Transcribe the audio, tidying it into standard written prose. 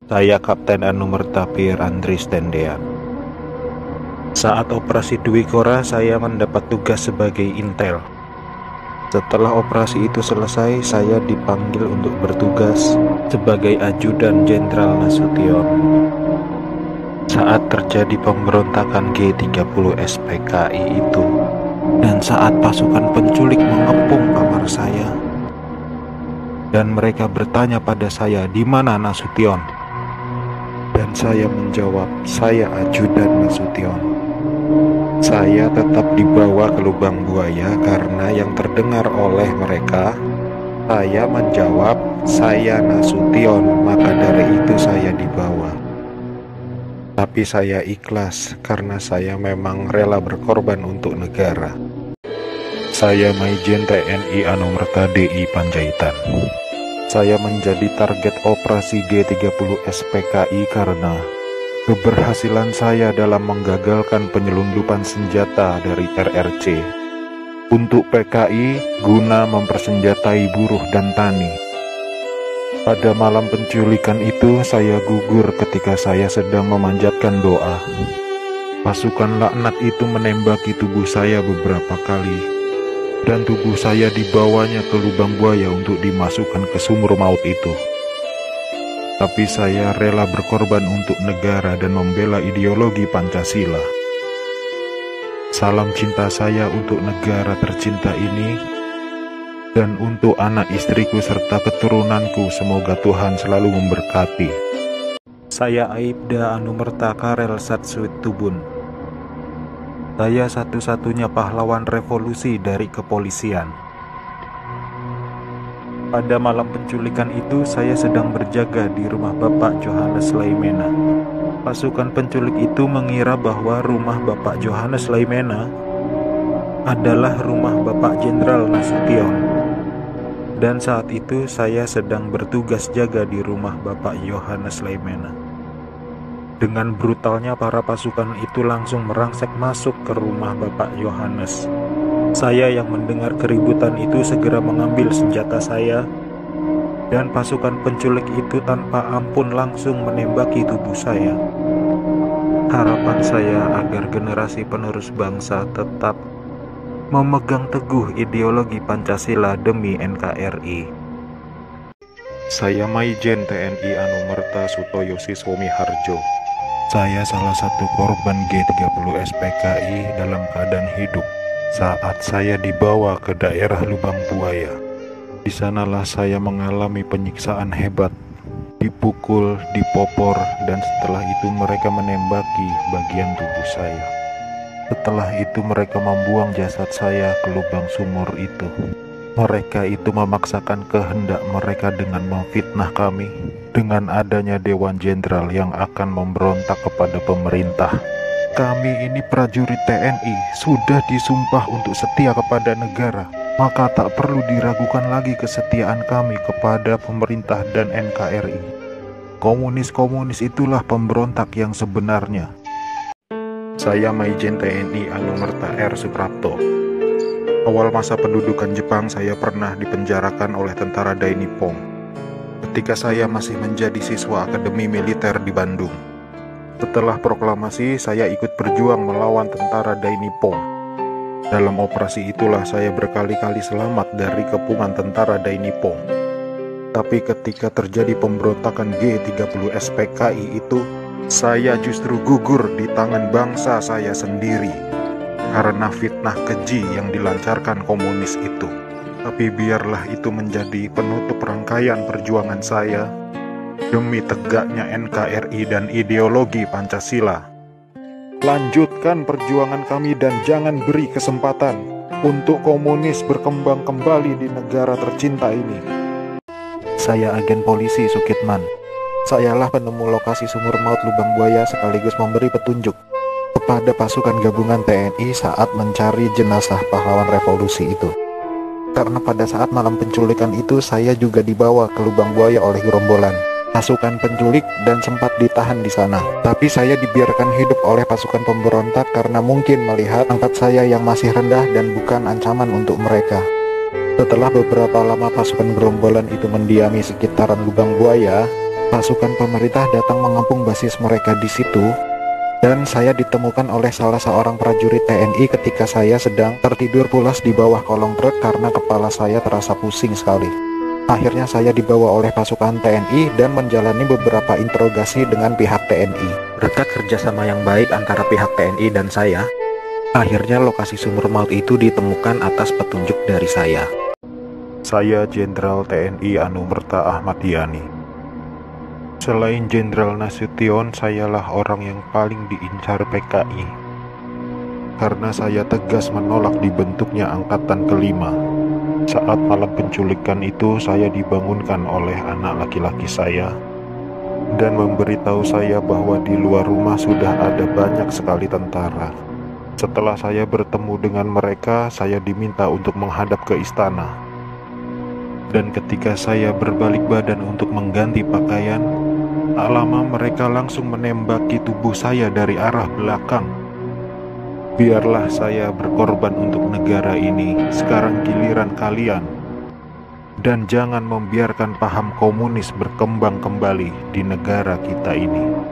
Saya Kapten Anumerta Pierre Andries Tendean. Saat operasi Dwi Kora, saya mendapat tugas sebagai intel. Setelah operasi itu selesai, saya dipanggil untuk bertugas sebagai ajudan Jenderal Nasution. Saat terjadi pemberontakan G30 SPKI itu, dan saat pasukan penculik mengepung kamar saya, dan mereka bertanya pada saya, "Di mana Nasution?" Dan saya menjawab, "Saya ajudan Nasution." Saya tetap dibawa ke lubang buaya karena yang terdengar oleh mereka, saya menjawab, "Saya Nasution," maka dari itu saya dibawa. Tapi saya ikhlas karena saya memang rela berkorban untuk negara. Saya Maijen TNI Anumerta DI Panjaitan. Saya menjadi target operasi G30 SPKI karena keberhasilan saya dalam menggagalkan penyelundupan senjata dari RRC untuk PKI guna mempersenjatai buruh dan tani. Pada malam penculikan itu, saya gugur ketika saya sedang memanjatkan doa. Pasukan laknat itu menembaki tubuh saya beberapa kali, dan tubuh saya dibawanya ke lubang buaya untuk dimasukkan ke sumur maut itu. Tapi saya rela berkorban untuk negara dan membela ideologi Pancasila. Salam cinta saya untuk negara tercinta ini, dan untuk anak istriku serta keturunanku, semoga Tuhan selalu memberkati. Saya Aibda Anumerta Karel Satsuit Tubun. Saya satu-satunya pahlawan revolusi dari kepolisian. Pada malam penculikan itu, saya sedang berjaga di rumah Bapak Johannes Laimena. Pasukan penculik itu mengira bahwa rumah Bapak Johannes Laimena adalah rumah Bapak Jenderal Nasution. Dan saat itu saya sedang bertugas jaga di rumah Bapak Johannes Laimena. Dengan brutalnya para pasukan itu langsung merangsek masuk ke rumah Bapak Johannes. Saya yang mendengar keributan itu segera mengambil senjata saya, dan pasukan penculik itu tanpa ampun langsung menembaki tubuh saya. Harapan saya agar generasi penerus bangsa tetap memegang teguh ideologi Pancasila demi NKRI. Saya Maijen TNI Anumerta Sutoyo Siswomi Harjo. Saya salah satu korban G30 SPKI dalam keadaan hidup saat saya dibawa ke daerah lubang buaya. Di sanalah saya mengalami penyiksaan hebat, dipukul, dipopor, dan setelah itu mereka menembaki bagian tubuh saya. Setelah itu mereka membuang jasad saya ke lubang sumur itu. Mereka itu memaksakan kehendak mereka dengan memfitnah kami dengan adanya Dewan Jenderal yang akan memberontak kepada pemerintah. Kami ini prajurit TNI sudah disumpah untuk setia kepada negara, maka tak perlu diragukan lagi kesetiaan kami kepada pemerintah dan NKRI. Komunis-komunis itulah pemberontak yang sebenarnya. Saya Maijen TNI Anumerta R. Suprapto. Awal masa pendudukan Jepang, saya pernah dipenjarakan oleh tentara Dai Nippon ketika saya masih menjadi siswa Akademi Militer di Bandung. Setelah proklamasi, saya ikut berjuang melawan tentara Dai Nippon. Dalam operasi itulah saya berkali-kali selamat dari kepungan tentara Dai Nippon. Tapi ketika terjadi pemberontakan G30 SPKI itu, saya justru gugur di tangan bangsa saya sendiri karena fitnah keji yang dilancarkan komunis itu. Tapi biarlah itu menjadi penutup rangkaian perjuangan saya demi tegaknya NKRI dan ideologi Pancasila. Lanjutkan perjuangan kami dan jangan beri kesempatan untuk komunis berkembang kembali di negara tercinta ini. Saya agen polisi Sukitman. Sayalah penemu lokasi sumur maut lubang buaya sekaligus memberi petunjuk kepada pasukan gabungan TNI saat mencari jenazah pahlawan revolusi itu. Karena pada saat malam penculikan itu saya juga dibawa ke lubang buaya oleh gerombolan pasukan penculik dan sempat ditahan di sana. Tapi saya dibiarkan hidup oleh pasukan pemberontak karena mungkin melihat pangkat saya yang masih rendah dan bukan ancaman untuk mereka. Setelah beberapa lama pasukan gerombolan itu mendiami sekitaran lubang buaya, Pasukan pemerintah datang mengepung basis mereka di situ, dan saya ditemukan oleh salah seorang prajurit TNI ketika saya sedang tertidur pulas di bawah kolong truk karena kepala saya terasa pusing sekali. Akhirnya saya dibawa oleh pasukan TNI dan menjalani beberapa interogasi dengan pihak TNI. Berkat kerjasama yang baik antara pihak TNI dan saya, akhirnya lokasi sumur maut itu ditemukan atas petunjuk dari saya. Saya Jenderal TNI Anumerta Ahmad Yani. Selain Jenderal Nasution, sayalah orang yang paling diincar PKI. Karena saya tegas menolak dibentuknya Angkatan Kelima. Saat malam penculikan itu, saya dibangunkan oleh anak laki-laki saya dan memberitahu saya bahwa di luar rumah sudah ada banyak sekali tentara. Setelah saya bertemu dengan mereka, saya diminta untuk menghadap ke istana. Dan ketika saya berbalik badan untuk mengganti pakaian, tak lama mereka langsung menembaki tubuh saya dari arah belakang. Biarlah saya berkorban untuk negara ini, sekarang giliran kalian. Dan jangan membiarkan paham komunis berkembang kembali di negara kita ini.